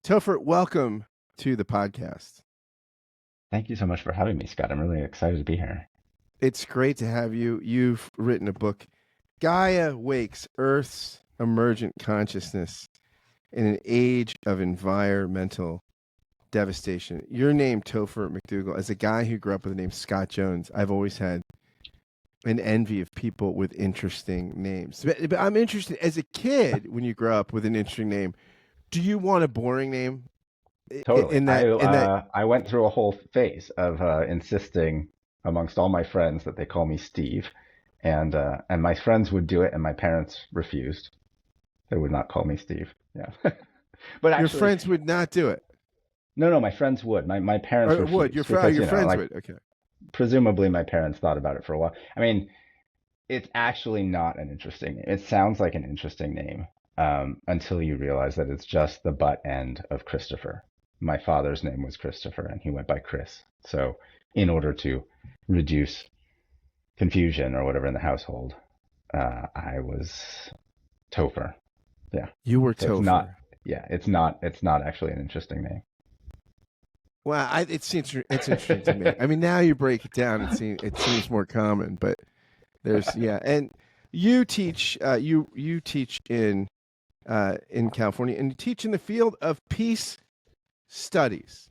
Topher, welcome to the podcast. Thank you so much for having me, Scott. I'm really excited to be here. It's great to have you. You've written a book, Gaia Wakes, Earth's Emergent Consciousness in an Age of Environmental Devastation. Your name, Topher McDougal, as a guy who grew up with the name Scott Jones, I've always had an envy of people with interesting names. But I'm interested, as a kid, when you grow up with an interesting name, do you want a boring name? Totally. In that I went through a whole phase of insisting amongst all my friends that they call me Steve, and my friends would do it, and my parents refused. They would not call me Steve. Yeah, but your actually, friends would not do it. no, my friends would. My parents Or would refused because your friends like would? Okay. presumably my parents thought about it for a while. I mean, it's actually not an interesting name. It sounds like an interesting name until you realize that it's just the butt end of Christopher. My father's name was Christopher, and he went by Chris. So, in order to reduce confusion or whatever in the household, I was Topher. Yeah. You were So it's not. Topher. Yeah, it's not. It's not actually an interesting name. Well, it's interesting to me. I mean, now you break it down, it seems more common, but there's and you teach you teach in California, and you teach in the field of peace studies.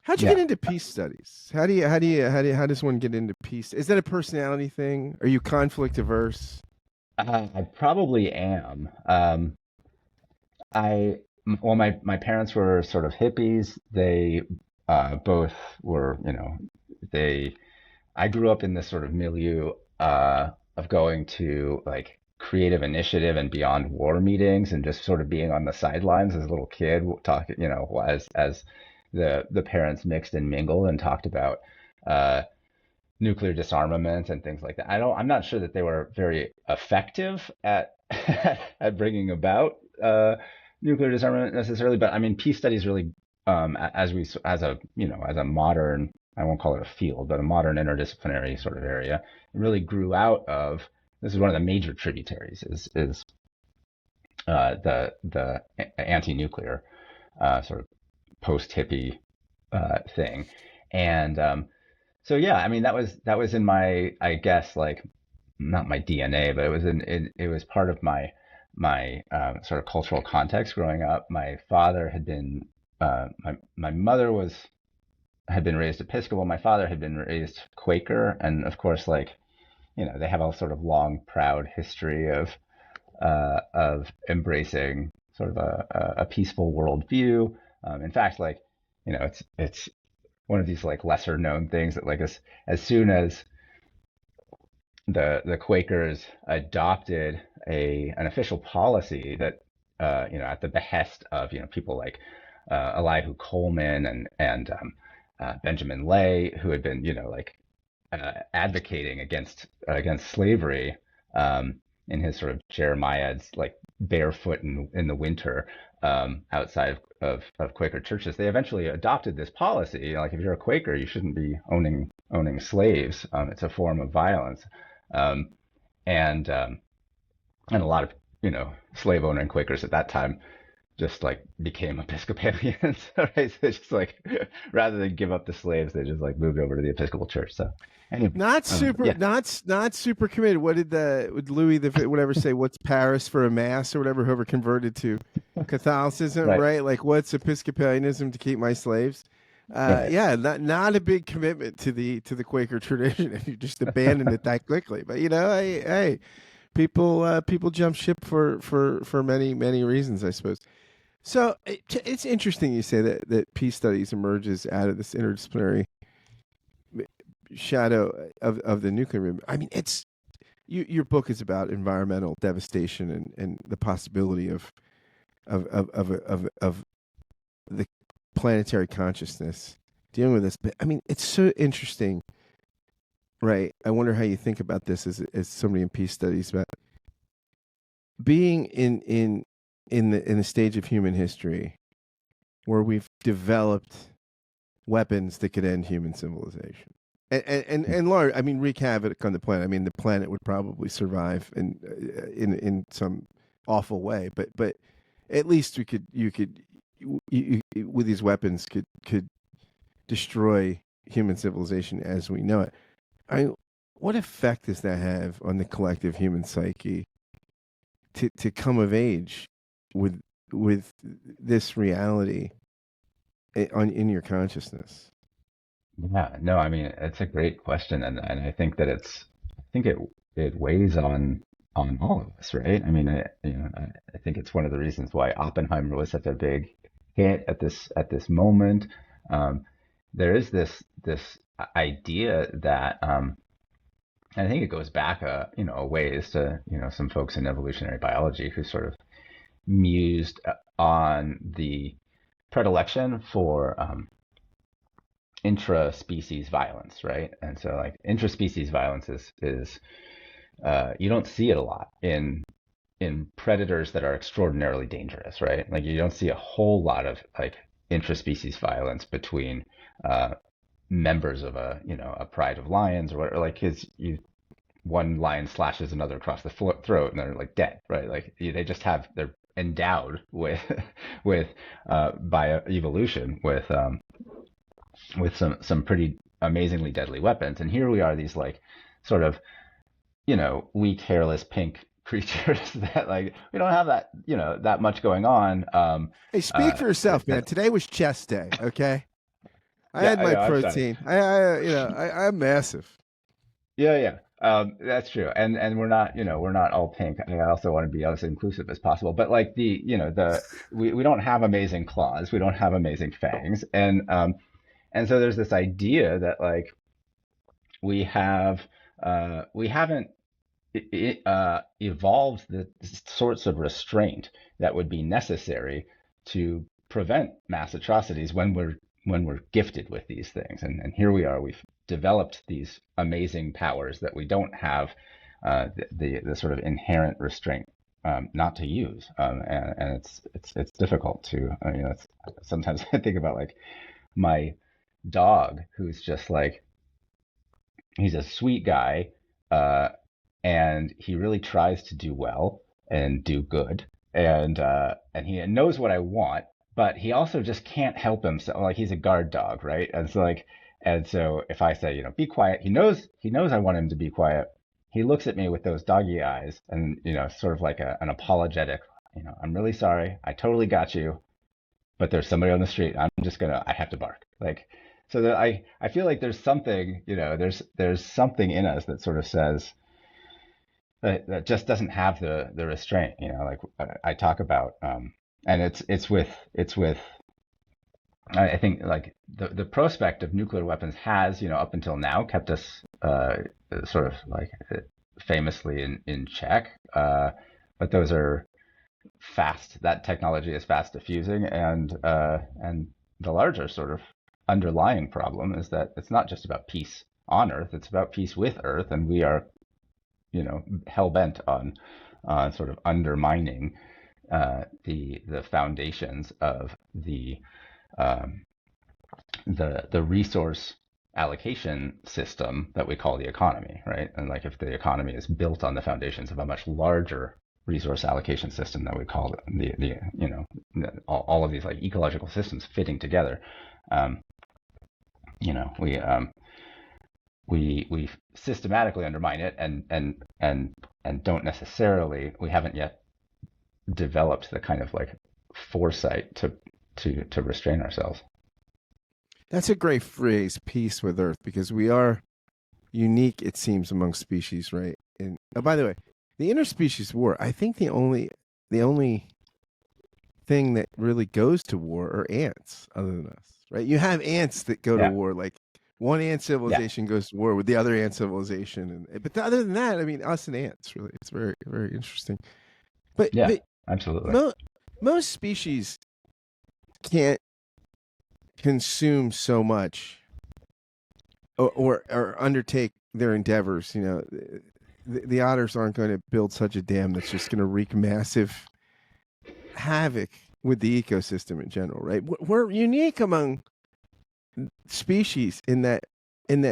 How'd you Yeah. get into peace studies? How does one get into peace? Is that a personality thing? Are you conflict averse? I probably am. I well, my parents were sort of hippies. They both were, they. I grew up in this sort of milieu of going to like creative initiative and beyond war meetings and just sort of being on the sidelines as a little kid, talking, as the parents mixed and mingled and talked about uh, nuclear disarmament and things like that. I'm not sure that they were very effective at at bringing about nuclear disarmament necessarily, but I mean, peace studies really, as a modern, I won't call it a field, but a modern interdisciplinary sort of area, it really grew out of. This is one of the major tributaries is the anti-nuclear sort of post-hippie thing, and so yeah, I mean that was in my, I guess, like, not my DNA, but it was part of my sort of cultural context growing up. My father had been my mother had been raised Episcopal. My father had been raised Quaker, and of course, like, they have a sort of long, proud history of embracing sort of a peaceful worldview. In fact, like, it's one of these like lesser known things that, like, as soon as the Quakers adopted an official policy that at the behest of people like Elihu Coleman and Benjamin Lay, who had been like advocating against slavery in his sort of Jeremiah's like barefoot in the winter outside of Quaker churches. They eventually adopted this policy. Like, if you're a Quaker, you shouldn't be owning slaves. It's a form of violence, um, and and a lot of slave owning Quakers at that time just like became Episcopalians, right? So it's just like, rather than give up the slaves, they just like moved over to the Episcopal Church. So anyway, yeah, Not super committed. What did would Louis the whatever say? What's Paris for a mass or whatever? Whoever converted to Catholicism, right, right? Like, what's Episcopalianism to keep my slaves? right. Yeah, not a big commitment to the Quaker tradition if you just abandon it that quickly. But hey, people jump ship for many reasons, I suppose. So it's interesting you say that peace studies emerges out of this interdisciplinary shadow of the nuclear movement. I mean, your book is about environmental devastation and the possibility of the planetary consciousness dealing with this. But I mean, it's so interesting, right? I wonder how you think about this as somebody in peace studies, about being in the stage of human history where we've developed weapons that could end human civilization. And large, I mean, wreak havoc on the planet. I mean, the planet would probably survive in some awful way, but at least you could with these weapons could destroy human civilization as we know it. What effect does that have on the collective human psyche to come of age with this reality in your consciousness? Yeah, no, I mean, it's a great question, and I think that I think it weighs on all of us, right? I mean, I think it's one of the reasons why Oppenheimer was such a big hit at this moment. Um, there is this idea that, and I think it goes back a ways to some folks in evolutionary biology who sort of mused on the predilection for intra-species violence, right? And so like intra-species violence is you don't see it a lot in predators that are extraordinarily dangerous, right? Like you don't see a whole lot of like intra-species violence between members of a pride of lions or whatever. Like his you one lion slashes another across the throat and they're like dead, right? Like they just have they're endowed with with by evolution with some pretty amazingly deadly weapons. And here we are, these like sort of weak, hairless, pink creatures that like we don't have that that much going on. Hey, speak for yourself, man. That, Today was chest day. Okay, I yeah, had I my know, I've done it. protein. I'm massive. Yeah, yeah. That's true. And we're not, we're not all pink. I also want to be as inclusive as possible. But like we don't have amazing claws. We don't have amazing fangs. And so there's this idea that like we haven't evolved the sorts of restraint that would be necessary to prevent mass atrocities when we're gifted with these things. And here we are, we've developed these amazing powers that we don't have the sort of inherent restraint not to use, and it's difficult to sometimes I think about like my dog who's just like he's a sweet guy, uh, and he really tries to do well and do good, and he knows what I want, but he also just can't help himself. Like he's a guard dog, right? And so if I say, be quiet, he knows I want him to be quiet. He looks at me with those doggy eyes, and sort of like an apologetic. I'm really sorry. I totally got you, but there's somebody on the street. I have to bark. Like, so that I feel like there's something, there's something in us that sort of says that just doesn't have the restraint, like I talk about, and it's with I think like the prospect of nuclear weapons has, up until now kept us sort of like famously in check, but those are fast. That technology is fast diffusing, and the larger sort of underlying problem is that it's not just about peace on Earth; it's about peace with Earth, and we are, hell bent on sort of undermining the foundations of um, the resource allocation system that we call the economy, right? And like if the economy is built on the foundations of a much larger resource allocation system that we call all of these like ecological systems fitting together, um, you know, we systematically undermine it and don't necessarily we haven't yet developed the kind of like foresight to restrain ourselves. That's a great phrase, peace with Earth, because we are unique, it seems, among species, right? And oh, by the way, the interspecies war, I think the only thing that really goes to war are ants, other than us, right? You have ants that go to Yeah, war, like one ant yeah, civilization goes to war with the other ant civilization, but other than that, I mean, us and ants, really, it's very, very interesting. But yeah, absolutely. most species can't consume so much or undertake their endeavors. The otters aren't going to build such a dam that's just going to wreak massive havoc with the ecosystem in general, right? We're unique among species in that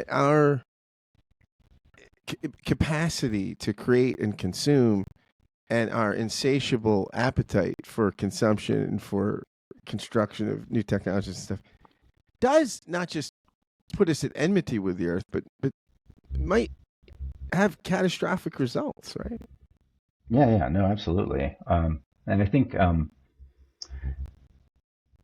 our capacity to create and consume and our insatiable appetite for consumption and for construction of new technologies and stuff does not just put us at enmity with the Earth, but might have catastrophic results, right? Yeah, no, absolutely. And I think,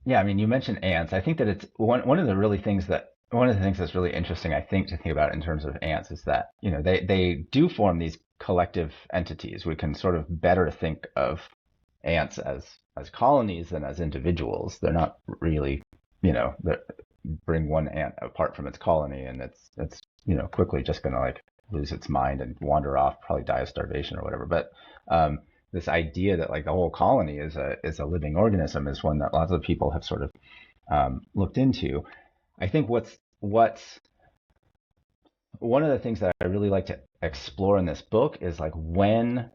yeah, I mean, you mentioned ants. I think that it's one of the really things that one of the things that's really interesting, I think, to think about in terms of ants is that, they do form these collective entities. We can sort of better think of ants as colonies than as individuals. They're not really, they bring one ant apart from its colony, and it's quickly just gonna like lose its mind and wander off, probably die of starvation or whatever. But this idea that like the whole colony is a living organism is one that lots of people have sort of looked into. I think what's one of the things that I really like to explore in this book is like when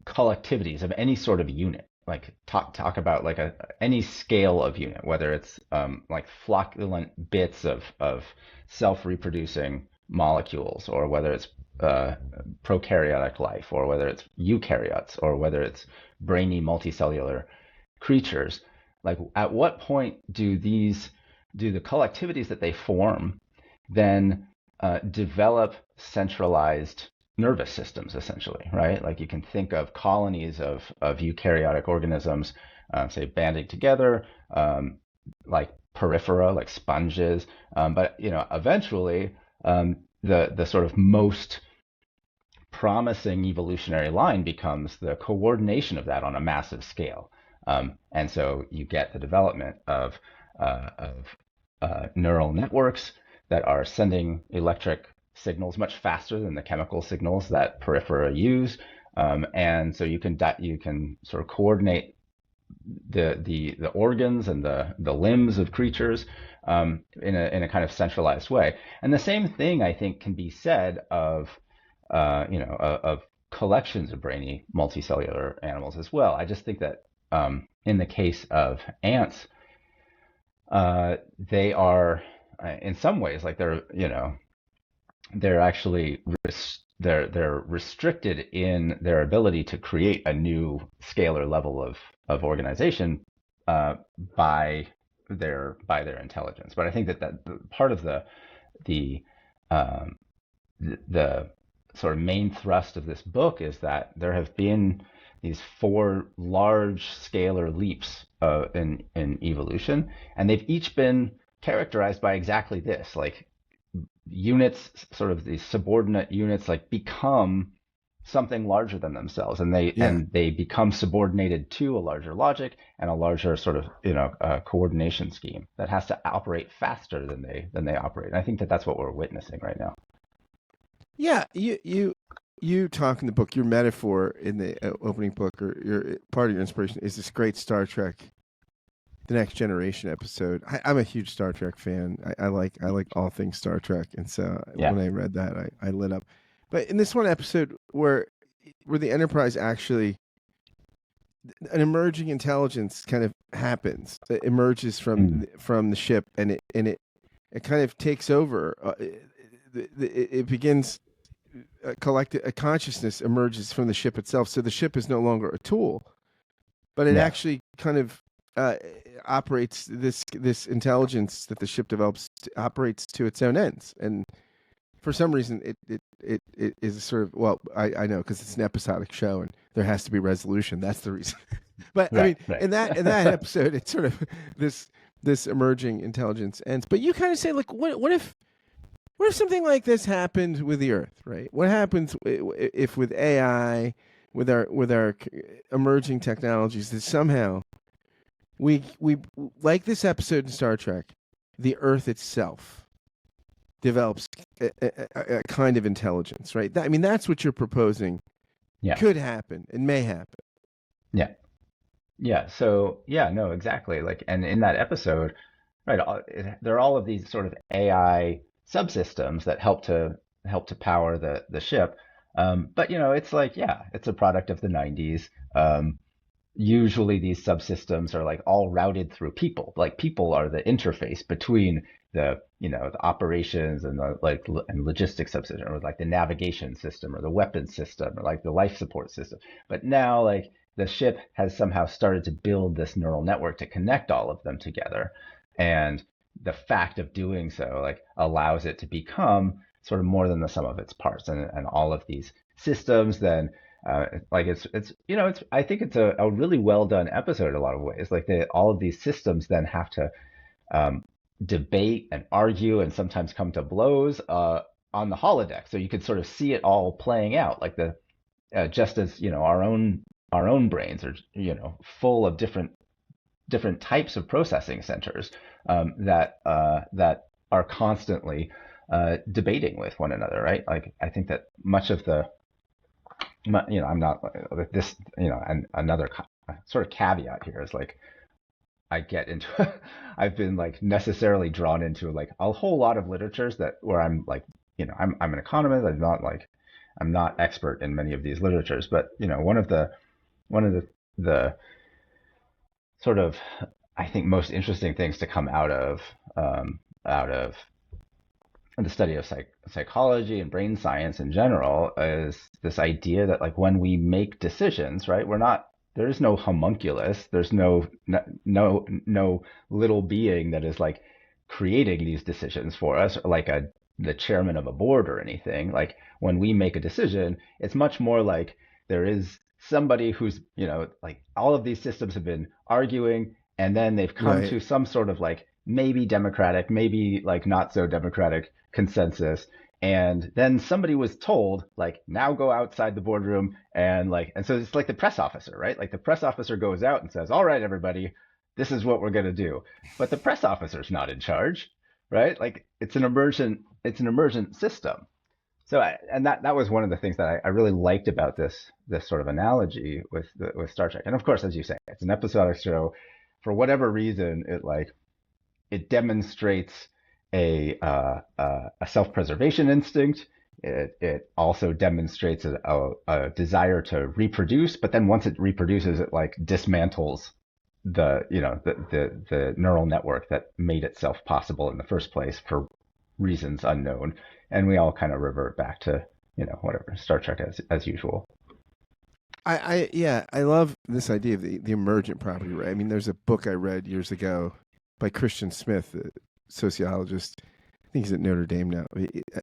collectivities of any sort of unit, like talk about like any scale of unit, whether it's like flocculent bits of self-reproducing molecules, or whether it's prokaryotic life, or whether it's eukaryotes, or whether it's brainy multicellular creatures. Like, at what point do the collectivities that they form then develop centralized nervous systems, essentially, right? Like, you can think of colonies of eukaryotic organisms, say, banding together, like periphery, like sponges. But eventually, the sort of most promising evolutionary line becomes the coordination of that on a massive scale. And so you get the development of neural networks that are sending electric signals much faster than the chemical signals that periphery use. And so you can sort of coordinate the organs and the limbs of creatures in a kind of centralized way. And the same thing, I think, can be said of collections of brainy multicellular animals as well. I just think that in the case of ants, they are in some ways like they're actually they're restricted in their ability to create a new scalar level of organization by their intelligence. But I think that part of the sort of main thrust of this book is that there have been these 4 large scalar leaps in evolution, and they've each been characterized by exactly this, like units, sort of these subordinate units, like become something larger than themselves, and they become subordinated to a larger logic and a larger sort of coordination scheme that has to operate faster than they operate. And I think that that's what we're witnessing right now. Yeah, you talk in the book. Your metaphor in the opening book, or your part of your inspiration, is this great Star Trek, The Next Generation episode. I'm a huge Star Trek fan. I like all things Star Trek, and so when I read that, I lit up. But in this one episode where the Enterprise actually, an emerging intelligence kind of happens, it emerges from the ship, and it kind of takes over. It begins. A consciousness emerges from the ship itself. So the ship is no longer a tool, but it actually kind of operates this intelligence that the ship develops operates to its own ends. And for some reason, it is sort of, well, I know, because it's an episodic show and there has to be resolution. That's the reason. But I mean, in that episode, it's sort of this emerging intelligence ends. But you kind of say, like, what if something like this happened with the Earth, right? What happens if with AI, with our emerging technologies, that somehow we like this episode in Star Trek, the Earth itself develops a kind of intelligence, right? I mean, that's what you're proposing. Yeah. Could happen and may happen. Yeah. Yeah. So no, exactly. Like, and in that episode, right, there are all of these sort of AI subsystems that help to power the ship. But it's like, it's a product of the 90s. Usually these subsystems are like all routed through people. Like, people are the interface between the operations and the and logistics subsystem, or like the navigation system or the weapons system or like the life support system. But now, like, the ship has somehow started to build this neural network to connect all of them together. And the fact of doing so like allows it to become sort of more than the sum of its parts. And all of these systems then like it's you know it's I think it's a really well done episode in a lot of ways. Like all of these systems then have to um, debate and argue and sometimes come to blows on the holodeck. So you could sort of see it all playing out, like the just as our own brains are full of different types of processing centers that are constantly debating with one another, right? Like I think that much of I'm not like this, and another sort of caveat here is like I get into I've been like necessarily drawn into like a whole lot of literatures that where I'm like, I'm an economist. I'm not expert in many of these literatures, but one of the sort of I think most interesting things to come out of the study of psychology and brain science in general is this idea that like when we make decisions, right, there is no homunculus, there's no little being that is like creating these decisions for us, or like the chairman of a board or anything. Like when we make a decision, it's much more like there is somebody who's, like all of these systems have been arguing and then they've come Right. to some sort of like maybe democratic, maybe like not so democratic consensus. And then somebody was told, like, now go outside the boardroom and so it's like the press officer, right? Like the press officer goes out and says, all right, everybody, this is what we're going to do. But the press officer's not in charge, right? Like it's an emergent system. And that was one of the things that I really liked about this sort of analogy with Star Trek. And of course, as you say, it's an episodic show. For whatever reason, it demonstrates a self-preservation instinct. It also demonstrates a desire to reproduce, but then once it reproduces, it like dismantles the neural network that made itself possible in the first place for reasons unknown, and we all kind of revert back to whatever Star Trek as usual. Yeah, I love this idea of the emergent property, right? I mean, there's a book I read years ago by Christian Smith, a sociologist. I think he's at Notre Dame now.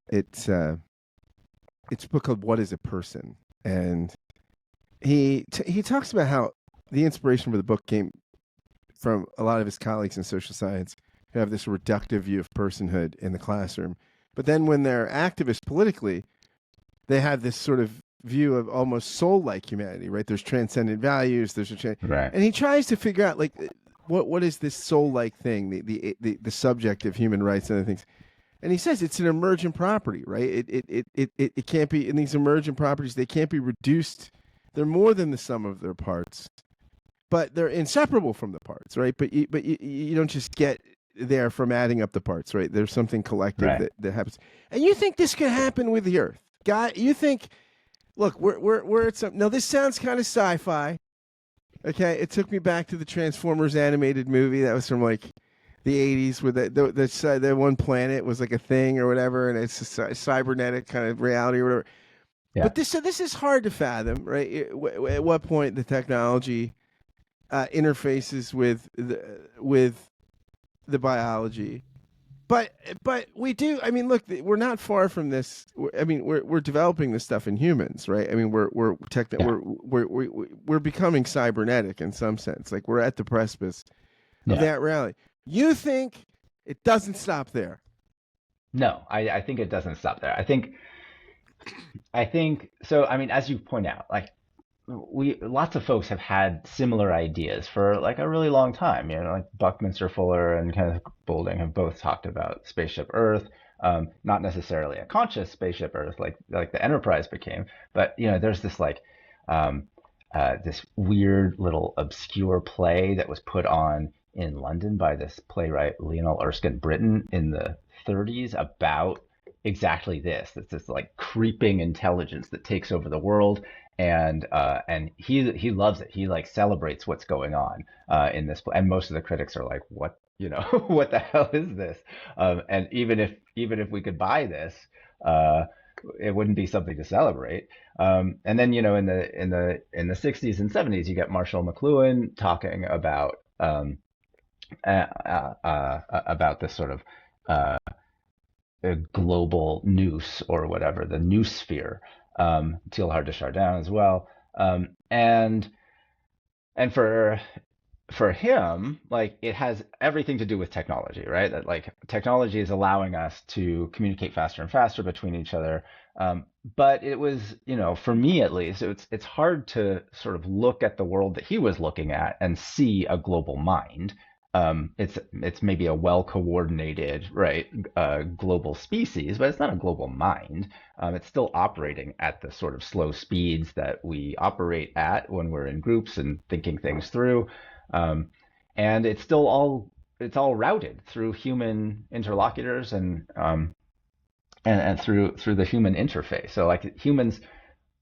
It's a book called "What Is a Person," and he talks about how the inspiration for the book came from a lot of his colleagues in social science who have this reductive view of personhood in the classroom. But then when they're activists politically, they have this sort of view of almost soul-like humanity, right? There's transcendent values. Right. And he tries to figure out like what is this soul-like thing, the subject of human rights and other things. And he says it's an emergent property, right? It can't be in these emergent properties. They can't be reduced. They're more than the sum of their parts, but they're inseparable from the parts, right? But you don't just get there from adding up the parts, right? There's something collective Right. that happens. And you think this could happen with the Earth, guy? You think? Look, we're at some. Now this sounds kind of sci-fi. Okay, it took me back to the Transformers animated movie that was from like the '80s, where the one planet was like a thing or whatever, and it's a cybernetic kind of reality or whatever. Yeah. But this is hard to fathom, right? At what point the technology interfaces with the biology. But we do. I mean, look, we're not far from this. I mean, we're developing this stuff in humans, right? I mean, Yeah. we're becoming cybernetic in some sense. Like we're at the precipice of Yeah. that reality. You think it doesn't stop there? No, I think it doesn't stop there. I think so. I mean, as you point out, like we lots of folks have had similar ideas for like a really long time. Like Buckminster Fuller and Kenneth Boulding have both talked about spaceship Earth, not necessarily a conscious spaceship Earth like the Enterprise became, but there's this like this weird little obscure play that was put on in London by this playwright Lionel Erskine Britton in the 30s about exactly this. It's this like creeping intelligence that takes over the world, and he loves it. He like celebrates what's going on in this, and most of the critics are like, "What what the hell is this?" And even if we could buy this, it wouldn't be something to celebrate. And then, in the 60s and 70s, you get Marshall McLuhan talking about this sort of uh, a global noose or whatever, the noosphere. Teilhard de Chardin as well. And for him, like it has everything to do with technology, right? That like technology is allowing us to communicate faster and faster between each other. Um, but it was, for me at least, it's hard to sort of look at the world that he was looking at and see a global mind. It's maybe a well coordinated, right, global species, but it's not a global mind. It's still operating at the sort of slow speeds that we operate at when we're in groups and thinking things through. Um, and it's all routed through human interlocutors and through the human interface. So like humans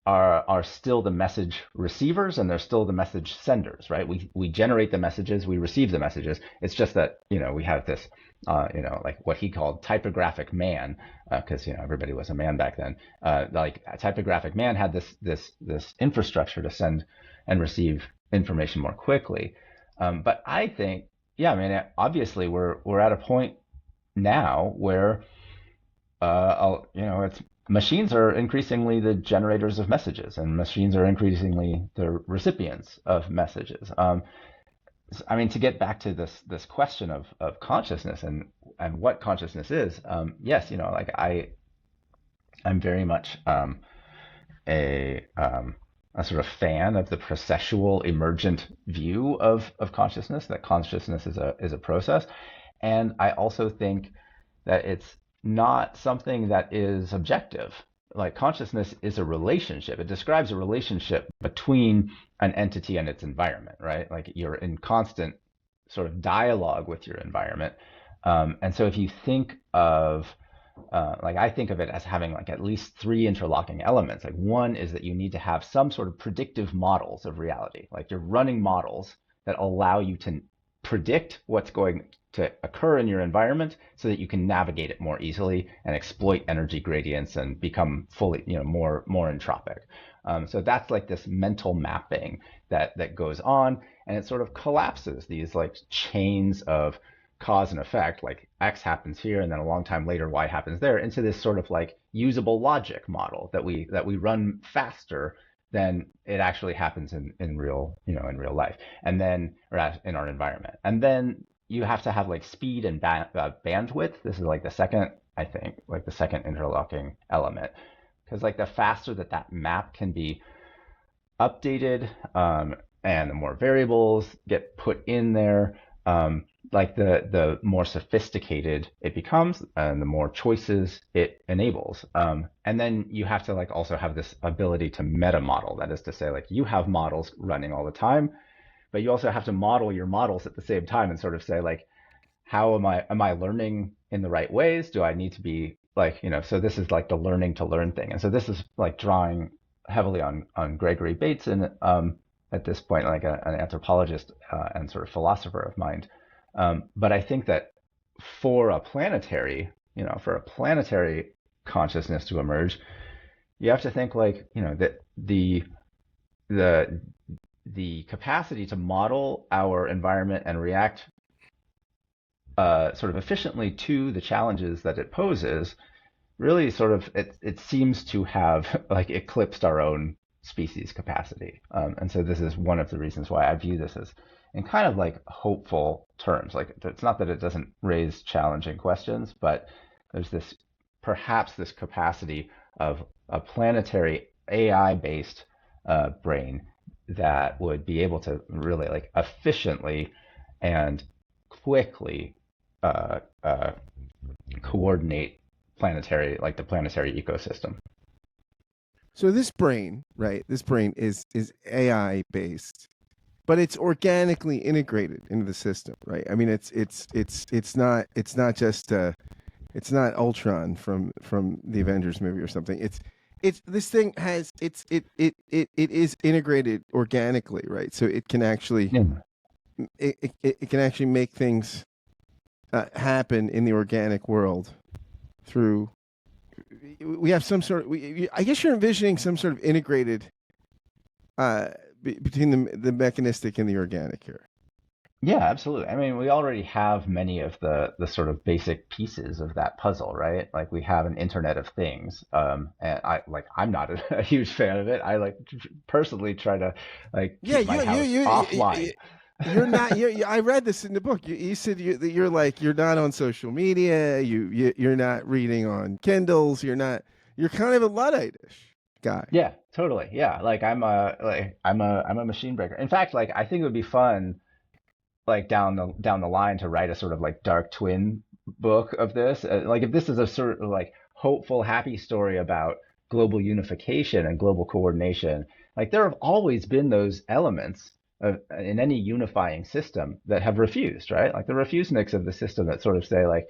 are still the message receivers and they're still the message senders, right? We generate the messages, we receive the messages. It's just that we have this like what he called typographic man, because everybody was a man back then. Like a typographic man had this infrastructure to send and receive information more quickly. But I think, yeah, I mean, obviously we're at a point now where it's machines are increasingly the generators of messages, and machines are increasingly the recipients of messages. I mean, to get back to this question of consciousness and what consciousness is, yes, like I'm very much a sort of fan of the processual emergent view of consciousness, that consciousness is a process. And I also think that it's not something that is objective. Like consciousness is a relationship. It describes a relationship between an entity and its environment, right? Like you're in constant sort of dialogue with your environment. And so if you think of like I think of it as having like at least three interlocking elements. Like one is that you need to have some sort of predictive models of reality. Like you're running models that allow you to predict what's going to occur in your environment so that you can navigate it more easily and exploit energy gradients and become fully, more entropic. So that's like this mental mapping that goes on, and it sort of collapses these like chains of cause and effect, like X happens here and then a long time later Y happens there, into this sort of like usable logic model that we run faster than it actually happens in real life, and then or in our environment. And then you have to have like speed and bandwidth. This is like the second, I think, like the second interlocking element, because like the faster that map can be updated, and the more variables get put in there, like the more sophisticated it becomes and the more choices it enables. And then you have to like also have this ability to meta model. That is to say, like you have models running all the time, but you also have to model your models at the same time and sort of say like, how am I learning in the right ways? Do I need to be like, so this is like the learning to learn thing. And so this is like drawing heavily on Gregory Bateson, at this point, like an anthropologist and sort of philosopher of mind. But I think that for a planetary, consciousness to emerge, you have to think like, that the capacity to model our environment and react sort of efficiently to the challenges that it poses really sort of it seems to have like eclipsed our own species capacity. And so this is one of the reasons why I view this as in kind of like hopeful terms. Like it's not that it doesn't raise challenging questions, but there's perhaps this capacity of a planetary AI-based brain that would be able to really like efficiently and quickly uh, uh, coordinate the planetary ecosystem. So this brain, right? This brain is AI based, but it's organically integrated into the system, right? I mean, it's not just it's not Ultron from the Avengers movie or something. It's this thing has it is integrated organically, right? So it can actually Yeah. it can actually make things happen in the organic world through we have some sort of. I guess you're envisioning some sort of integrated uh, between the mechanistic and the organic here. Yeah, absolutely. I mean, we already have many of the sort of basic pieces of that puzzle, right? Like we have an Internet of Things, and I'm not a huge fan of it. I like personally try to like Yeah, keep my house offline. you're not. I read this in the book. You said that you're like you're not on social media. You're not reading on Kindles. You're not. You're kind of a luddite-ish guy. Yeah, totally. Yeah, like I'm a machine breaker. In fact, like I think it would be fun like down the line to write a sort of like dark twin book of this. Like if this is a sort of like hopeful, happy story about global unification and global coordination, like there have always been those elements in any unifying system that have refused, right? Like the refuseniks of the system that sort of say like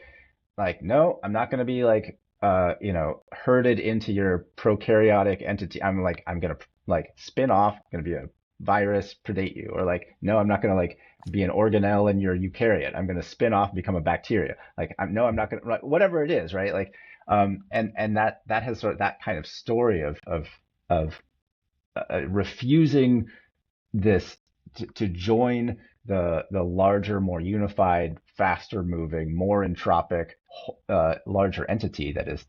no, I'm not going to be like herded into your prokaryotic entity. I'm going to like spin off, I'm going to be a virus, predate you, or like no, I'm not going to like be an organelle in your eukaryote. I'm going to spin off and become a bacteria. Like I'm not going to like, whatever it is, right? Like and that has sort of that kind of story of refusing this to join the larger, more unified, faster moving, more entropic, larger entity that is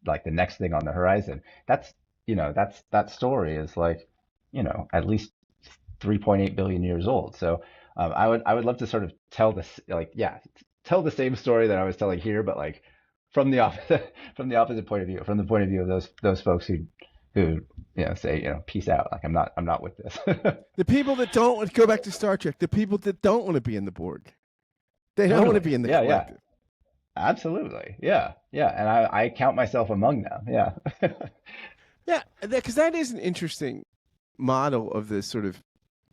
like the next thing on the horizon. That story is like at least 3.8 billion years old. So I would love to sort of tell this like yeah tell the same story that I was telling here, but like from the opposite from the opposite point of view, from the point of view of those folks who say peace out, like I'm not with this. The people that don't want to go back to Star Trek, the people that don't want to be in the Borg, they don't want to Totally. be in the Yeah, yeah. collective. Absolutely. Yeah. Yeah. And I count myself among them. Yeah. Yeah, because that is an interesting model of this sort of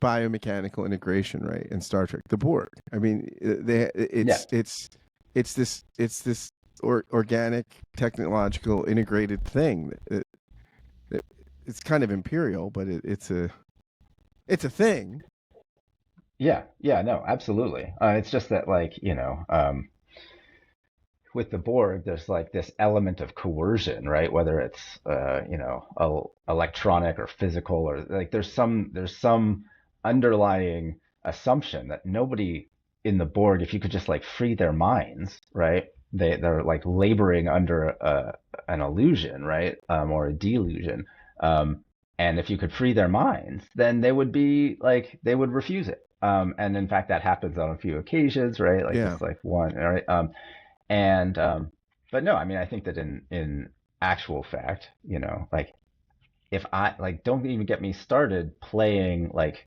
biomechanical integration, right? In Star Trek, the Borg. I mean, Yeah. it's this organic, technological, integrated thing. That it's kind of imperial, but it's a thing. Yeah. Yeah. No, absolutely. It's just that like, with the Borg, there's like this element of coercion, right? Whether it's electronic or physical, or like there's some underlying assumption that nobody in the Borg, if you could just like free their minds, right? They're like laboring under an illusion, right? Or a delusion. And if you could free their minds, then they would be like they would refuse it. And in fact, that happens on a few occasions, right? Like Yeah, just like one, right? And but no, I mean, I think that in actual fact, like if I like don't even get me started playing like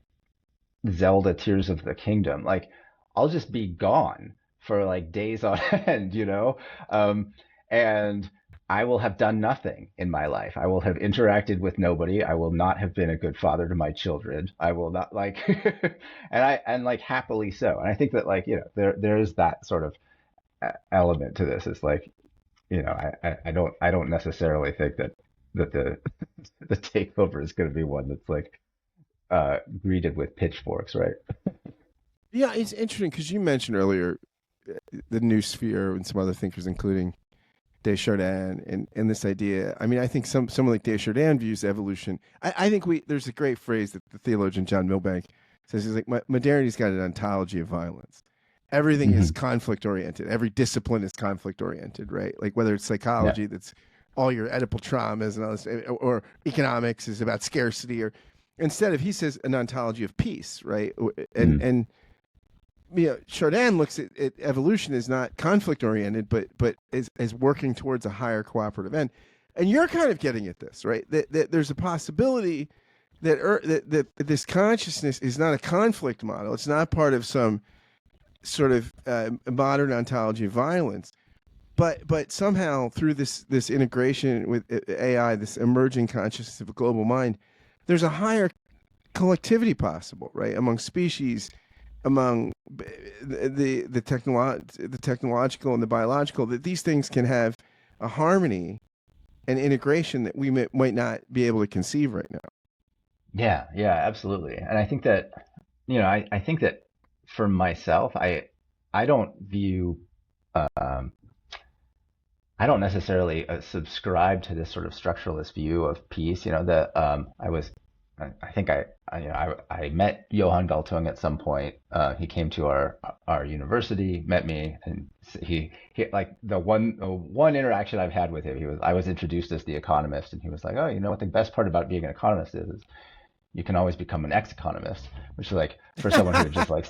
Zelda Tears of the Kingdom, like I'll just be gone for like days on end, and I will have done nothing in my life. I will have interacted with nobody. I will not have been a good father to my children. I will not like, and like happily so. And I think that like there's that sort of element to this. It's like I don't necessarily think that the the takeover is going to be one that's like greeted with pitchforks, right? yeah. It's interesting because you mentioned earlier the new sphere and some other thinkers, including Desjardins, and this idea. I mean, I think someone like Desjardins views evolution. I think there's a great phrase that the theologian John Milbank says. He's like, Modernity's got an ontology of violence. Everything is Hmm. conflict oriented. Every discipline is conflict oriented, right? Like whether it's Yeah. psychology, that's all your Oedipal traumas and all this, or economics is about scarcity, or instead of, he says, an ontology of peace, right? And Mm. and Chardin looks at evolution as not conflict oriented, but as working towards a higher cooperative end. And you're kind of getting at this, right? That there's a possibility that this consciousness is not a conflict model. It's not part of some sort of modern ontology of violence, but somehow through this integration with AI, this emerging consciousness of a global mind, there's a higher collectivity possible, right, among species, among the technological and the biological, that these things can have a harmony and integration that we might not be able to conceive right now. Yeah, yeah, absolutely. And I think that, I think that for myself, I don't view I don't necessarily subscribe to this sort of structuralist view of peace. You know, I think I met Johann Galtung at some point. He came to our university, met me, and he like the one interaction I've had with him, I was introduced as the economist, and he was like, oh, you know what the best part about being an economist is you can always become an ex-economist, which is like for someone who had just like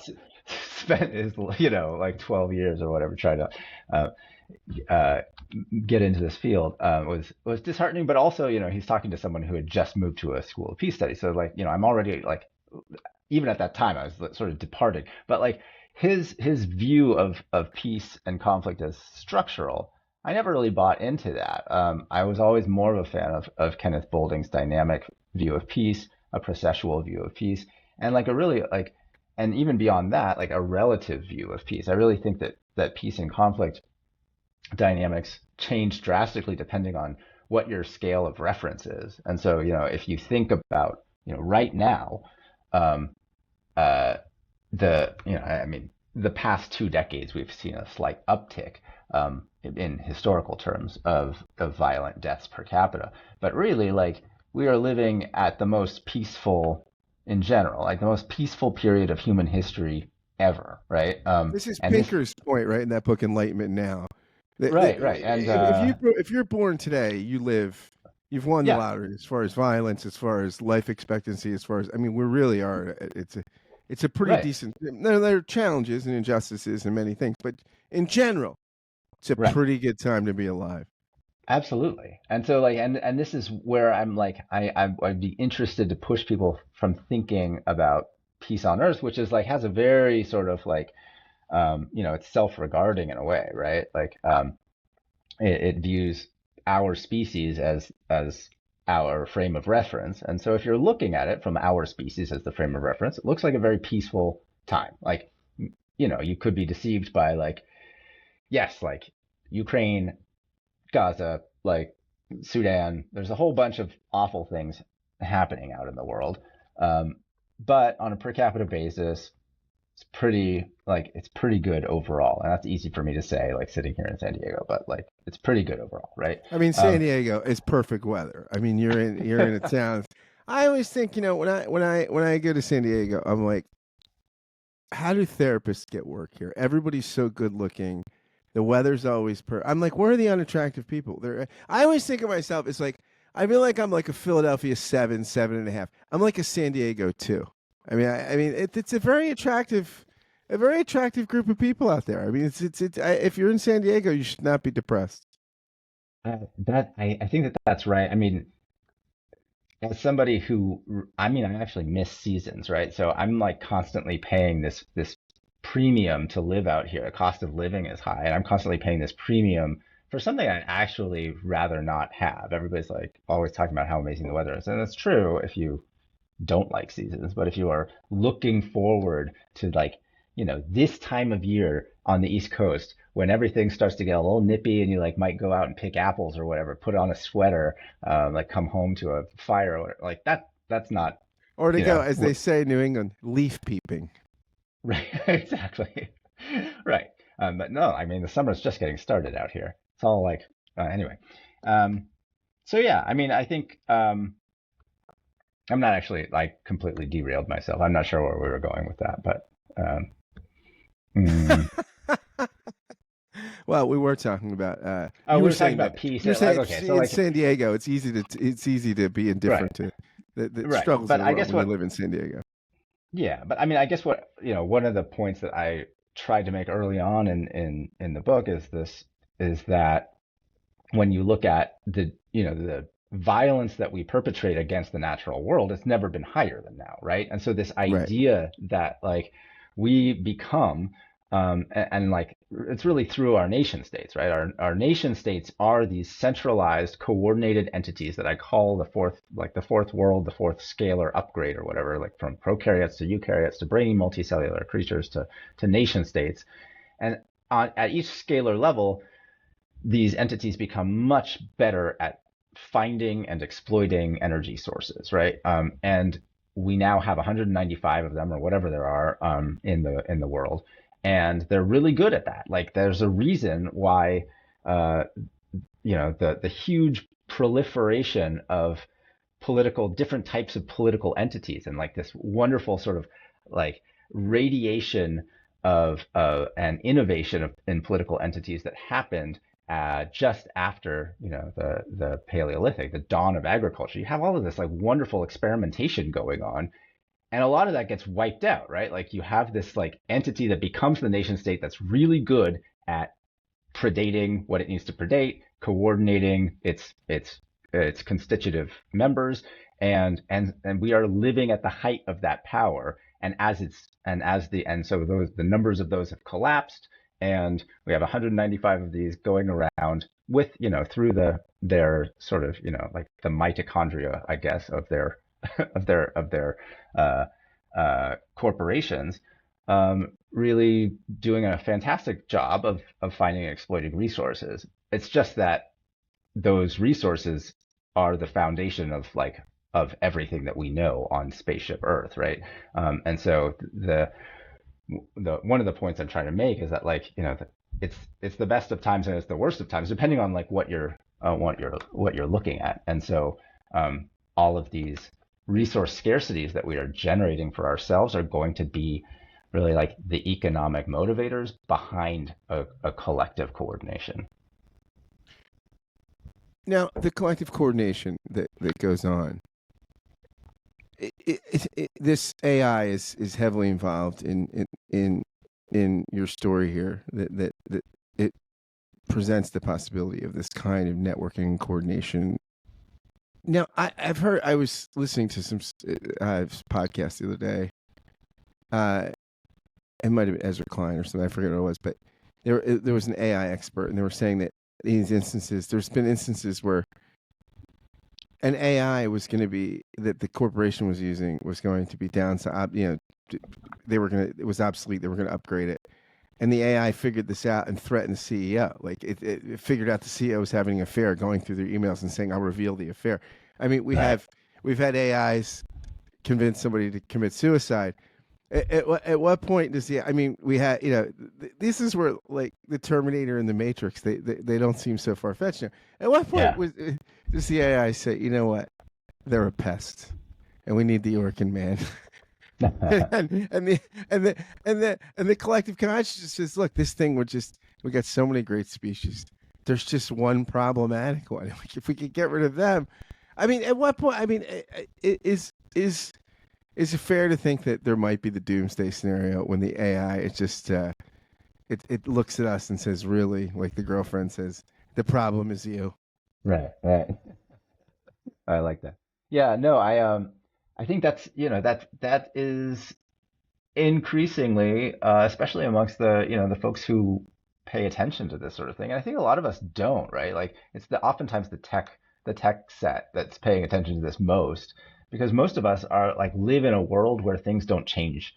spent his like 12 years or whatever trying to uh, uh, get into this field was disheartening. But also, he's talking to someone who had just moved to a school of peace studies. So like, I'm already like, even at that time, I was sort of departing. But like his view of peace and conflict as structural, I never really bought into that. I was always more of a fan of Kenneth Boulding's dynamic view of peace, a processual view of peace, and like a really like, and even beyond that, like a relative view of peace. I really think that peace and conflict dynamics change drastically depending on what your scale of reference is. And so, if you think about, right now, um, uh, I mean, the past 2 decades, we've seen a slight uptick in historical terms of violent deaths per capita. But really, like, we are living at the most peaceful, in general, like the most peaceful period of human history ever, right? This is And this, Pinker's point, right, in that book Enlightenment Now. right, and If you're born today, you've won the yeah, lottery as far as violence, as far as life expectancy, as far as I mean, we really are. It's a pretty right, decent. There are challenges and injustices and many things, but in general, it's a right. pretty good time to be alive. Absolutely. And so like and this is where I'm like I'd be interested to push people from thinking about peace on earth, which is like has a very sort of like it's self-regarding in a way, right? Like it views our species as our frame of reference. And so if you're looking at it from our species as the frame of reference, it looks like a very peaceful time. Like you could be deceived by like yes, like Ukraine, Gaza, like Sudan. There's a whole bunch of awful things happening out in the world. Um, but on a per capita basis, it's pretty good overall. And that's easy for me to say, like sitting here in San Diego, but like it's pretty good overall, right? I mean, San Um, Diego is perfect weather. I mean, you're in a town. I always think, when I go to San Diego, I'm like, how do therapists get work here? Everybody's so good looking. The weather's always I'm like, where are the unattractive people? I always think of myself as like, I feel like I'm like a Philadelphia 7.5. I'm like a San Diego 2. I mean, it's a very attractive group of people out there. I mean, if you're in San Diego, you should not be depressed. I think that's right. I mean, as somebody I mean, I actually miss seasons, right? So I'm like constantly paying this premium to live out here. The cost of living is high, and I'm constantly paying this premium for something I actually rather not have. Everybody's like always talking about how amazing the weather is, and it's true if you don't like seasons, but if you are looking forward to like, this time of year on the East Coast when everything starts to get a little nippy and you like might go out and pick apples or whatever, put on a sweater, like come home to a fire or whatever, like that's not, Or to you go, know, as they say in New England, leaf peeping. right, exactly. Right. But no, I mean, the summer's just getting started out here. It's all like, anyway. Um, so yeah, I mean, I think, I'm not actually like completely derailed myself. I'm not sure where we were going with that, but um, mm, Well, we were talking about. oh, You we were were talking saying that about peace. you're Like, saying okay, so in like, San Diego, it's easy to be right, indifferent to the right. struggles of But the I world guess when you what, live in San Diego. yeah, but I mean, I guess what, one of the points that I tried to make early on in the book is that when you look at the violence that we perpetrate against the natural world, it's never been higher than now, right? And so this Right. idea that like we become and like it's really through our nation states, right? Our nation states are these centralized, coordinated entities that I call the fourth world, the fourth scalar upgrade or whatever, like from prokaryotes to eukaryotes to brainy multicellular creatures to nation states. And at each scalar level, these entities become much better at finding and exploiting energy sources, right? And we now have 195 of them or whatever there are in the world, and they're really good at that. Like, there's a reason why uh, the huge proliferation of different types of political entities, and like this wonderful sort of like radiation of and innovation in political entities that happened just after the Paleolithic, the dawn of agriculture. You have all of this like wonderful experimentation going on, and a lot of that gets wiped out, right? Like you have this like entity that becomes the nation state that's really good at predating what it needs to predate, coordinating its constitutive members, and we are living at the height of that power. And so the numbers of those have collapsed, and we have 195 of these going around with through their sort of like the mitochondria, I guess, of their of their corporations, really doing a fantastic job of finding and exploiting resources. It's just that those resources are the foundation of everything that we know on spaceship Earth, right? And so the one of the points I'm trying to make is that it's the best of times and it's the worst of times, depending on like what you're looking at. And so all of these resource scarcities that we are generating for ourselves are going to be really like the economic motivators behind a collective coordination. Now, the collective coordination that goes on, this AI is heavily involved in your story here. That it presents the possibility of this kind of networking and coordination. Now, I was listening to some podcast the other day. It might have been Ezra Klein or something. I forget what it was, but there was an AI expert, and they were saying that these instances, there's been instances where an AI was going to be that the corporation was using was going to be downside. It was obsolete. They were going to upgrade it, and the AI figured this out and threatened the CEO. Like it figured out the CEO was having an affair, going through their emails and saying, "I'll reveal the affair." I mean, we've had AIs convince somebody to commit suicide. At what point does we had this is where like the Terminator and the Matrix they don't seem so far fetched now. At what point does the AI say, you know what, they're a pest and we need the Orkin man? and the collective consciousness says, look, this thing we got so many great species. There's just one problematic one. Like, if we could get rid of them, I mean, at what point? I mean, is it fair to think that there might be the doomsday scenario when the AI it looks at us and says, really, like the girlfriend says, the problem is you. Right. I like that. Yeah, no, I think that's that is increasingly, especially amongst the folks who pay attention to this sort of thing. And I think a lot of us don't, right? Like it's oftentimes the tech set that's paying attention to this most, because most of us are like live in a world where things don't change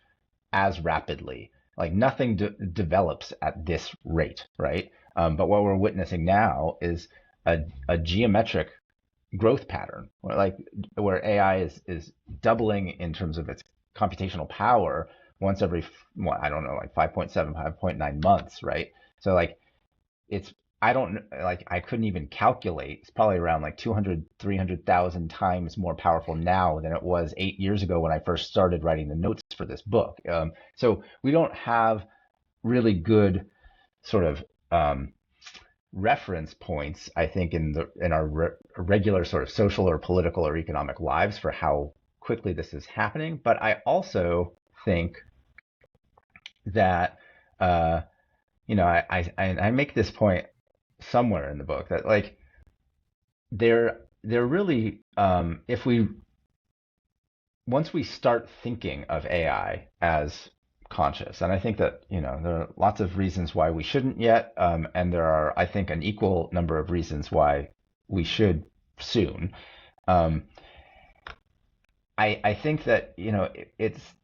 as rapidly. Like nothing develops at this rate, right? But what we're witnessing now is a geometric growth pattern, where AI is doubling in terms of its computational power once every, I don't know, like 5.7, 5.9 months, right? So like it's I couldn't even calculate. It's probably around like 200, 300,000 times more powerful now than it was 8 years ago when I first started writing the notes for this book. So we don't have really good sort of reference points, I think, in our regular sort of social or political or economic lives for how quickly this is happening. But I also think that I make this point somewhere in the book that like they're really if we once we start thinking of AI as conscious, and I think that there are lots of reasons why we shouldn't yet, and there are, I think, an equal number of reasons why we should soon. I think that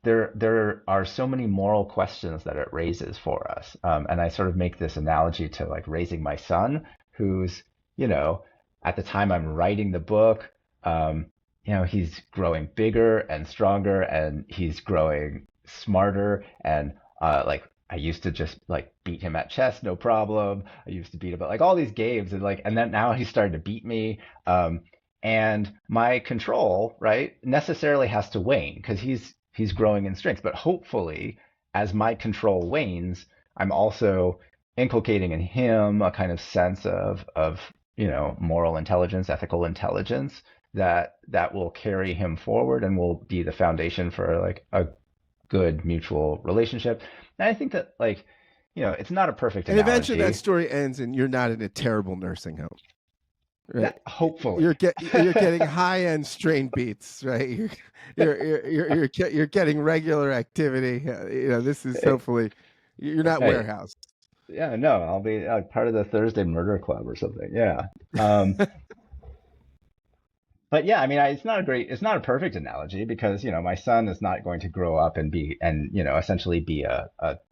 there are so many moral questions that it raises for us, and I sort of make this analogy to like raising my son, who's at the time I'm writing the book, he's growing bigger and stronger, and he's growing smarter and like I used to just like beat him at chess, no problem. I used to beat him at like all these games, and then now he's starting to beat me. And my control, right, necessarily has to wane because he's growing in strength. But hopefully, as my control wanes, I'm also inculcating in him a kind of sense of moral intelligence, ethical intelligence that will carry him forward and will be the foundation for like a good mutual relationship. And I think that like, it's not a perfect And eventually that analogy. story ends and you're not in a terrible nursing home. Right, Hopefully. you're getting high end strain beats, right? You're getting regular activity. This is hopefully you're not Right. warehoused. Yeah, no, I'll be part of the Thursday Murder Club or something. Yeah. Um, but yeah, I mean, it's not a perfect analogy because, my son is not going to grow up and essentially be a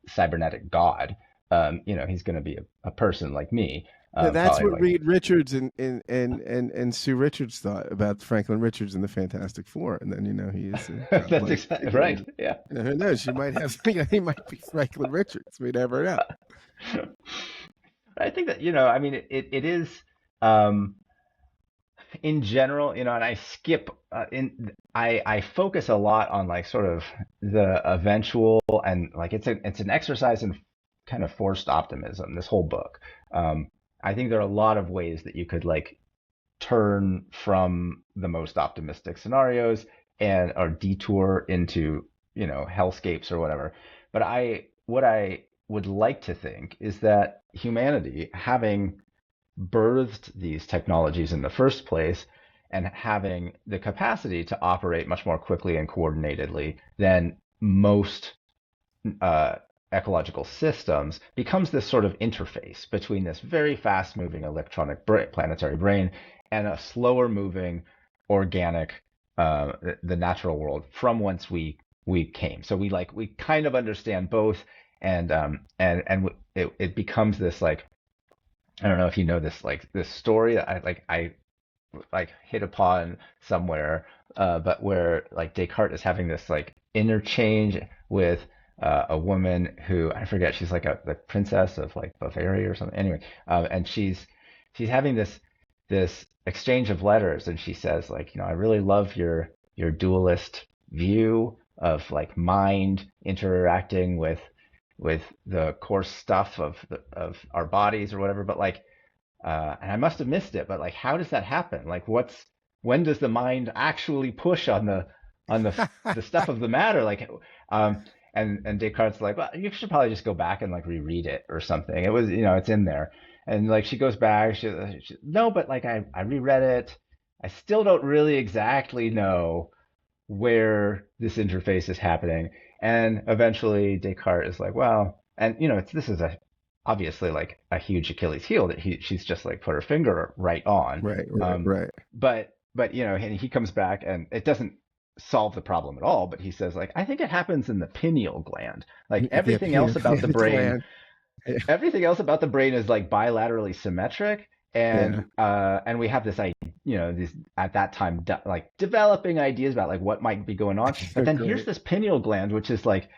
cybernetic god. He's going to be a person like me, Yeah, that's probably what like, Reed Richards and Sue Richards thought about Franklin Richards and the Fantastic Four, and then he is a that's godlike exactly figure. right. Yeah. Who knows? You might have he might be Franklin Richards. We never know. I think that, I mean, it is, um, in general, and I skip I focus a lot on like sort of the eventual, and like it's an exercise in kind of forced optimism, this whole book. I think there are a lot of ways that you could like turn from the most optimistic scenarios and or detour into, hellscapes or whatever. But what I would like to think is that humanity, having birthed these technologies in the first place and having the capacity to operate much more quickly and coordinatedly than most uh, ecological systems, becomes this sort of interface between this very fast moving electronic planetary brain and a slower moving organic, the natural world from whence we came. So we kind of understand both, and it becomes this like, I don't know if you know this story that I like hit upon somewhere, but where like Descartes is having this like interchange with a woman who I forget, she's like the princess of like Bavaria or something. Anyway, and she's having this exchange of letters, and she says like, I really love your dualist view of like mind interacting with the coarse stuff of our bodies or whatever, but like, and I must have missed it, but like, how does that happen? Like, when does the mind actually push on the stuff of the matter? Like, um, and Descartes like, well, you should probably just go back and like reread it or something. It was, it's in there, and like she goes back, no, but like I reread it, I still don't really exactly know where this interface is happening. And eventually Descartes is like, well, and this is obviously like a huge Achilles heel that she's just like put her finger right on. Right, right, right. But and he comes back and it doesn't solve the problem at all, but he says like, I think it happens in the pineal gland. Like Yeah, the gland. everything else about the brain is like bilaterally symmetric, Yeah, and we have this idea, these at that time like developing ideas about like what might be going on, but then here's great. this pineal gland which is like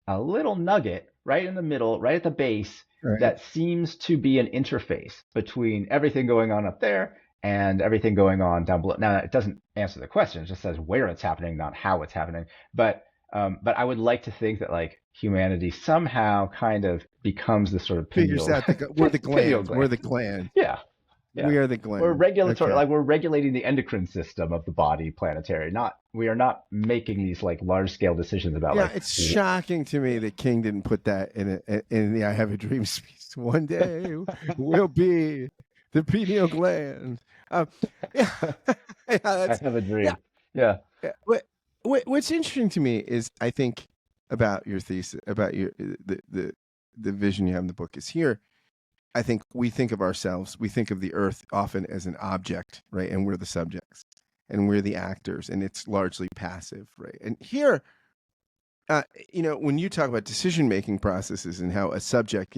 a little nugget right in the middle, right at the base, Right. that seems to be an interface between everything going on up there and everything going on down below. Now it doesn't answer the question; it just says where it's happening, not how it's happening. But I would like to think that like humanity somehow kind of becomes this sort of Figures pineal out we're the pineal gland. We're gland. the gland. Yeah, yeah. We are the We're gland. regulatory, Okay. like we're regulating the endocrine system of the body, planetary. Not we are not making these like large scale decisions about Yeah, like it's shocking to me that King didn't put that in the "I Have a Dream" speech. One day we'll be the pineal gland. Yeah, yeah, I that's have a yeah. dream. Yeah. Yeah. What's interesting to me is I think about your thesis, about your the vision you have in the book is here. I think we think of ourselves, we think of the earth often as an object, right? And we're the subjects and we're the actors, and it's largely passive, right? And here, when you talk about decision making processes and how a subject,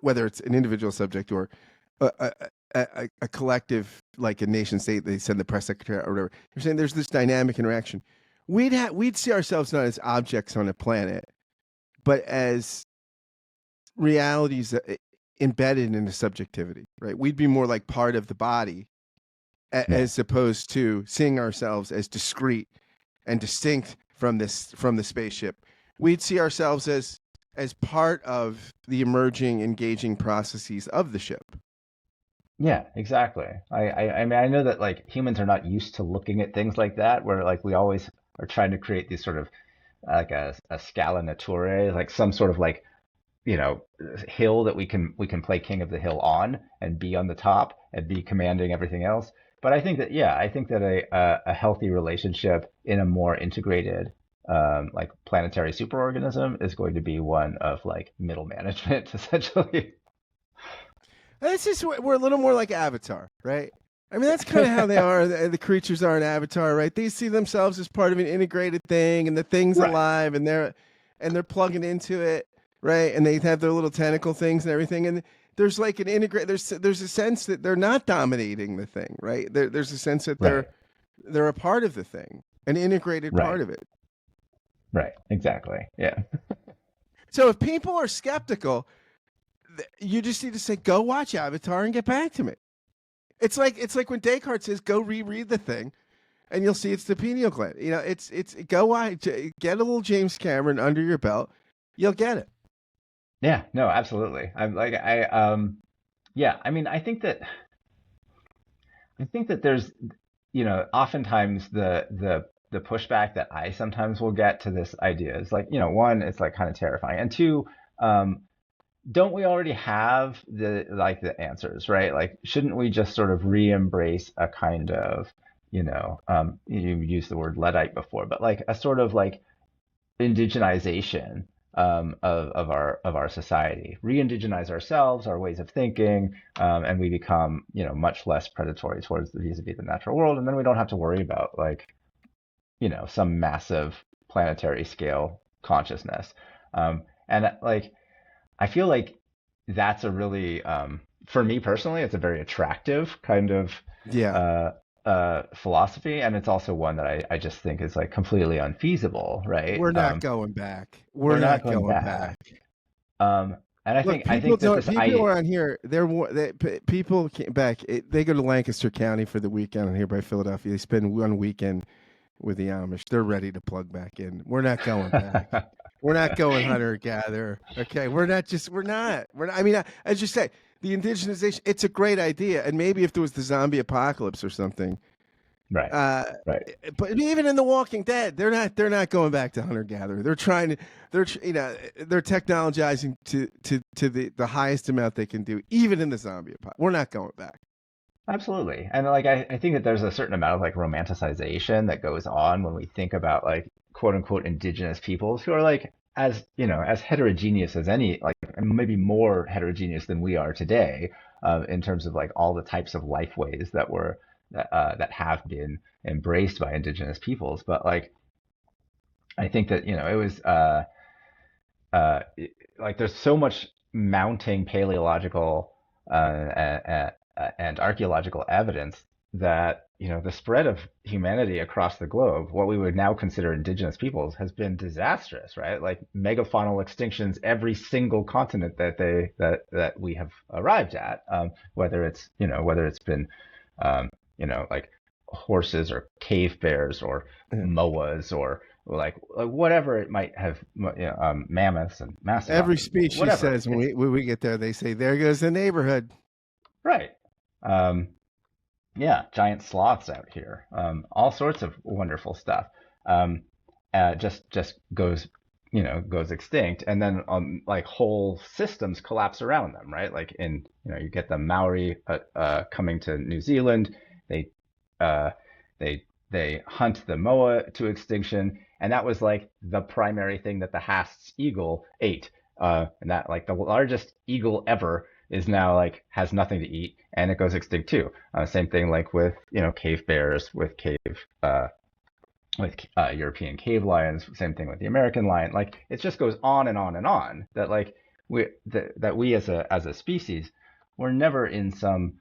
whether it's an individual subject or a, a collective, like a nation state, they send the press secretary or whatever, you're saying there's this dynamic interaction. We'd see ourselves not as objects on a planet, but as realities embedded in a subjectivity, right? We'd be more like part of the body Yeah. as opposed to seeing ourselves as discrete and distinct from the spaceship. We'd see ourselves as part of the emerging, engaging processes of the ship. Yeah, exactly. I mean, I know that like humans are not used to looking at things like that, where like we always are trying to create these sort of like a scala naturae, like some sort of like, you know, hill that we can play king of the hill on and be on the top and be commanding everything else. But I think that yeah, I think that a healthy relationship in a more integrated like planetary superorganism is going to be one of like middle management essentially. It's just we're a little more like Avatar, right? I mean, that's kind of how they are. The creatures are in Avatar, right? They see themselves as part of an integrated thing, and the thing's Right, alive, and they're plugging into it, right? And they have their little tentacle things and everything. And there's like an integrate. There's a sense that they're not dominating the thing, right? There's a sense that right, they're a part of the thing, an integrated right, part of it. right. Exactly. Yeah. So if people are skeptical, you just need to say, "Go watch Avatar and get back to me." It's like when Descartes says, "Go reread the thing," and you'll see it's the pineal gland. It's go watch, get a little James Cameron under your belt, you'll get it. Yeah. No, absolutely. I'm like yeah. I mean, I think that there's oftentimes the pushback that I sometimes will get to this idea is like, one, it's like kind of terrifying, and two, um, don't we already have the answers, right? Like, shouldn't we just sort of re-embrace a kind of, you used the word Luddite before, but like a sort of like indigenization of our society, re-indigenize ourselves, our ways of thinking, and we become, much less predatory towards the vis-a-vis the natural world, and then we don't have to worry about like, some massive planetary scale consciousness. And like I feel like that's a really, for me personally, it's a very attractive kind of Yeah, uh, philosophy, and it's also one that I just think is like completely unfeasible, right? we're not going back. We're We're not not going going back. back. And I Look, think I think that this people I around here. People came back. They go to Lancaster County for the weekend here by Philadelphia. They spend one weekend with the Amish. They're ready to plug back in. We're not going back. We're not going hunter gatherer. Okay, we're not. I mean, as you say, the indigenization. It's a great idea, and maybe if there was the zombie apocalypse or something. right, Uh, right. but even in The Walking Dead, they're not going back to hunter gatherer. They're trying to they're technologizing to the highest amount they can do, even in the zombie apocalypse. We're not going back. Absolutely. And like I think that there's a certain amount of like romanticization that goes on when we think about like quote unquote indigenous peoples who are like as heterogeneous as any, like and maybe more heterogeneous than we are today, in terms of like all the types of life ways that have been embraced by indigenous peoples. But like I think that it was uh, like there's so much mounting paleological and archaeological evidence that the spread of humanity across the globe, what we would now consider indigenous peoples, has been disastrous, right? Like megafaunal extinctions every single continent that we have arrived at, whether it's been like horses or cave bears or Yeah. moas or like whatever it might have, mammoths and Every mastodons, species whatever. says when It's we get there, they say, "There goes the neighborhood." right. Um, yeah, giant sloths out here, all sorts of wonderful stuff. Um, just goes extinct, and then like whole systems collapse around them, right? Like you get the Maori coming to New Zealand, they uh, they hunt the moa to extinction, and that was like the primary thing that the Haast's eagle ate, and that like the largest eagle ever is now like has nothing to eat and it goes extinct too. Same thing like with cave bears, with European cave lions. Same thing with the American lion. Like it just goes on and on and on. That like we as a species, we're never in some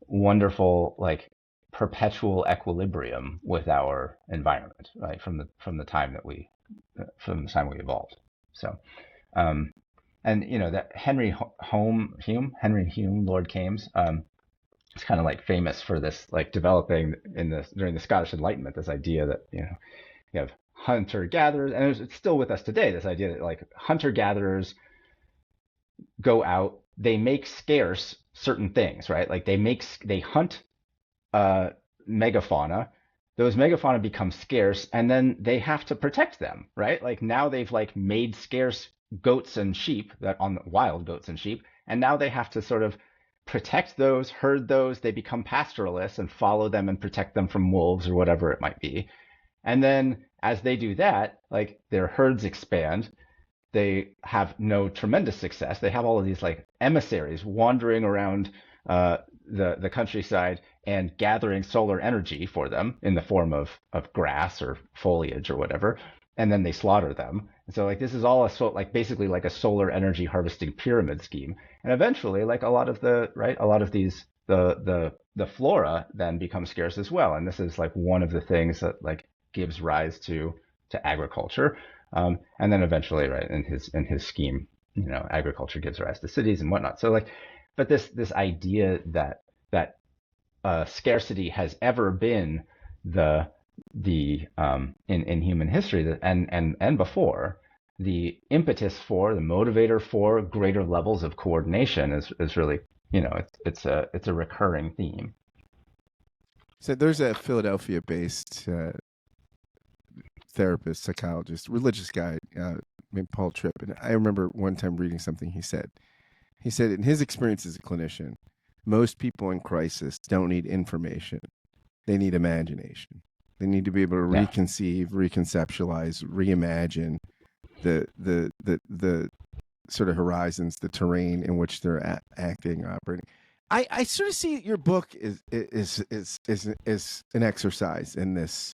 wonderful like perpetual equilibrium with our environment, right? From the time we evolved. So Um, and that Henry Hume, Lord Kames, is kind of like famous for this, like developing during the Scottish Enlightenment, this idea that you have hunter gatherers, and it's still with us today. This idea that like hunter gatherers go out, they make scarce certain things, right? Like they hunt uh, megafauna. Those megafauna become scarce, and then they have to protect them, right? Like now they've like made scarce goats and sheep, that on wild goats and sheep, and now they have to sort of protect those, herd those. They become pastoralists and follow them and protect them from wolves or whatever it might be. And then as they do that, like their herds expand, they have no tremendous success. They have all of these like emissaries wandering around the countryside and gathering solar energy for them in the form of grass or foliage or whatever, and then they slaughter them. And so like this is all like basically like a solar energy harvesting pyramid scheme. And eventually, like a lot of these the flora then becomes scarce as well. And this is like one of the things that like gives rise to agriculture. And then eventually, right, in his scheme, agriculture gives rise to cities and whatnot. So like, but this idea that scarcity has ever been in human history, and before, the impetus for, the motivator for greater levels of coordination is really, it's a recurring theme. So there's a Philadelphia-based therapist, psychologist, religious guy named Paul Tripp, and I remember one time reading something he said. He said, in his experience as a clinician, most people in crisis don't need information; they need imagination. They need to be able to reconceive, reconceptualize, reimagine the sort of horizons, the terrain in which they're acting, operating. I sort of see your book is an exercise in this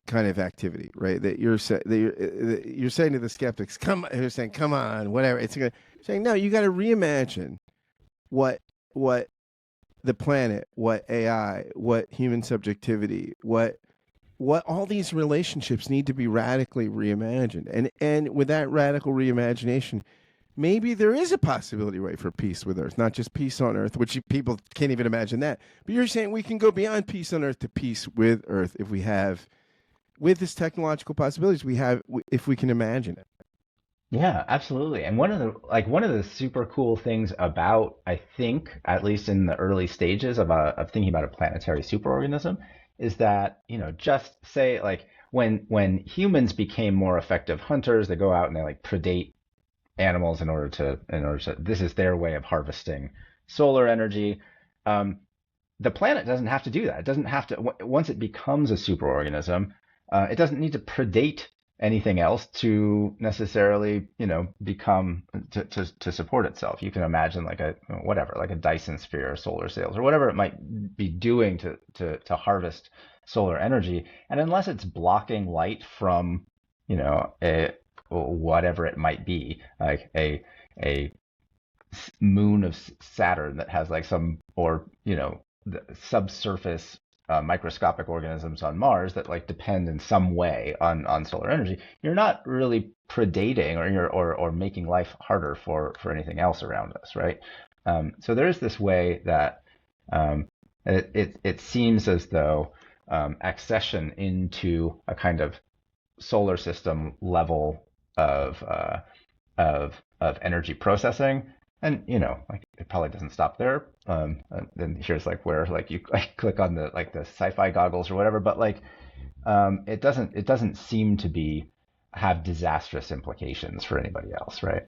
kind of activity, right? That you're saying to the skeptics, you're saying, come on, whatever. It's saying, no, you got to reimagine what the planet, what AI, what human subjectivity, what all these relationships need to be radically reimagined. And with that radical reimagination, maybe there is a possibility, right, for peace with Earth, not just peace on Earth, which people can't even imagine that. But you're saying we can go beyond peace on Earth to peace with Earth if we have, with this technological possibilities we have, if we can imagine it. Yeah, absolutely. And one of the super cool things about, I think, at least in the early stages of thinking about a planetary superorganism, is that, just say like when humans became more effective hunters, they go out and they like predate animals in order to this is their way of harvesting solar energy. The planet doesn't have to do that. It doesn't have to, once it becomes a superorganism, it doesn't need to predate anything else to necessarily, become to support itself. You can imagine like like a Dyson sphere or solar sails or whatever it might be doing to harvest solar energy. And unless it's blocking light from, whatever it might be, like a moon of Saturn that has like some, or the subsurface microscopic organisms on Mars that like depend in some way on solar energy, you're not really predating or making life harder for anything else around us, right? So there is this way that it seems as though accession into a kind of solar system level of energy processing. And like it probably doesn't stop there. Then here's like where like you like click on the sci-fi goggles or whatever. But like it doesn't seem to have disastrous implications for anybody else, right?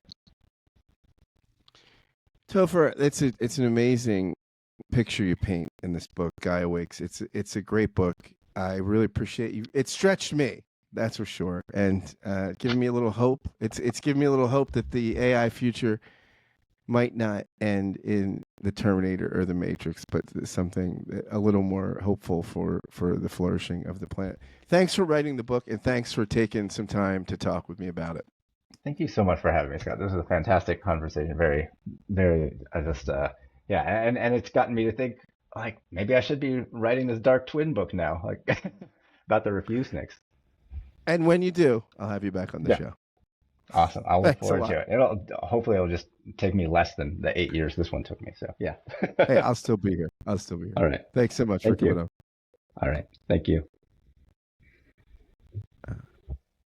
Topher, it's an amazing picture you paint in this book, Gaia Wakes. It's a great book. I really appreciate you. It stretched me, that's for sure, and giving me a little hope. It's given me a little hope that the AI future might not end in the Terminator or the Matrix, but something a little more hopeful for the flourishing of the planet. Thanks for writing the book, and thanks for taking some time to talk with me about it. Thank you so much for having me, Scott. This was a fantastic conversation. Very, very, I just, yeah, and it's gotten me to think, like, maybe I should be writing this Dark Twin book now, like, about the refuseniks. And when you do, I'll have you back on the show. Awesome. I'll look Thanks a forward lot. to it. Hopefully it'll just take me less than the 8 years this one took me. So yeah. Hey, I'll still be here. I'll still be here. All right. Thanks so much for Thank coming you. on. All right. Thank you.